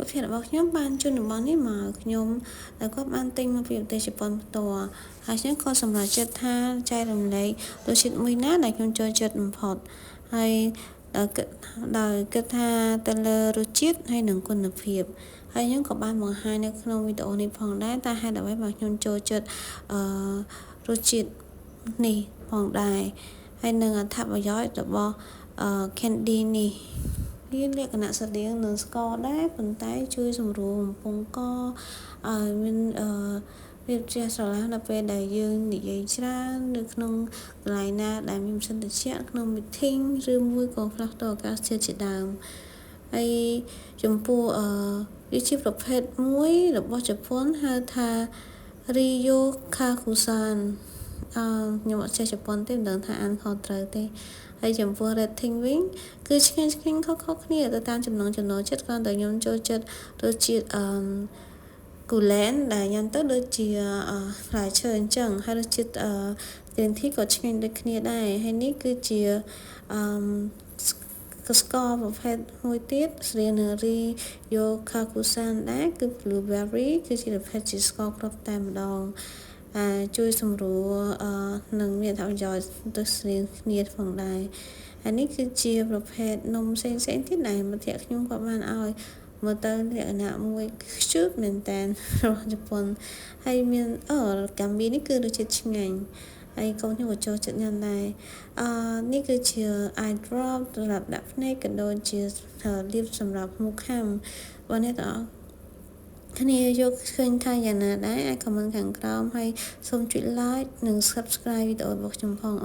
ប្រភេទរបស់ខ្ញុំបានជូនតំបន់នេះមកខ្ញុំដែលគាត់បានទិញមកពីប្រទេសជប៉ុនផ្ទាល់ហើយខ្ញុំក៏សម្រេចចិត្តថាចែករំលែករសជាតិមួយណាដែលខ្ញុំចូលចិត្តបំផុតហើយដោយគិតថាទៅលើរសជាតិហើយនិងគុណភាពហើយខ្ញុំក៏បានបង្ហាញនៅក្នុងវីដេអូនេះផងដែរតែហេតុអ្វីបានខ្ញុំចូលចិត្តរសជាតិនេះផងដែរហើយនឹងអត្ថប្រយោជន៍របស់ candy នេះវាលក្ខណៈស្រដៀងនឹងស្ករដែរប៉ុន្តែជួយសម្រួលបំពង់កឲ្យមានវាជ្រះស្រឡះនៅពេលដែលយើងនិយាយច្រើននៅក្នុងកន្លែងណាដែលមានម៉ាស៊ីនត្រជាក់ក្នុង meeting ឬមួយក៏ផ្លាស់ប្ដូរអាកាសធាតុជាដើមហើយចំពោះវាជាប្រភេទមួយរបស់ជប៉ុនហៅថា Ryo Kakusan ខ្ញុំអត់ចេះជប៉ុនទេមិនដឹងថាអានខុសត្រូវទេហើយចំពោះ rating វិញគឺឆ្ងាញ់ខុសគ្នាទៅតាមចំណង់ចំណូលចិត្តគ្រាន់តែខ្ញុំចូលចិត្តរសជាតិគូលែនដែលញ៉ាំទៅដូចជាផ្លែឈើអញ្ចឹងហើយរសជាតិgreen tea ក៏ឆ្ងាញ់ដូចគ្នាដែរហើយនេះគឺជាស្ករប្រភេទមួយទៀតស្រៀងនឹង Ryo Kakusan ដែរគឺ blueberry គឺជាប្រភេទជាស្ករគ្រាប់តែម្ដងជួយសម្រួលនិងមានអត្ថប្រយោជន៍ទៅស្រៀងគ្នាផងដែរហើយនេះគឺជាប្រភេទនំផ្សេងទៀតដែលមិត្តភក្តិខ្ញុំគាត់បានឲ្យមើលទៅលក្ខណៈមួយខ្ជូតមែនតើរបស់ជប៉ុនហើយមានកាំប៊ីនេះគឺរសជាតិឆ្ងាញ់ហើយកូនខ្ញុំក៏ចូលចិត្តញ៉ាំដែរនេះគឺជា eye drop សម្រាប់ដាក់ភ្នែកក៏ដូចជាលាបសម្រាប់មុខខាំបងអ្នកទាំងអស់គ្នាយកឃើញថាយ៉ាងណាដែរអាចខមមិនខាងក្រោមហើយសូមចុច like និង subscribe វីដេអូរបស់ខ្ញុំផង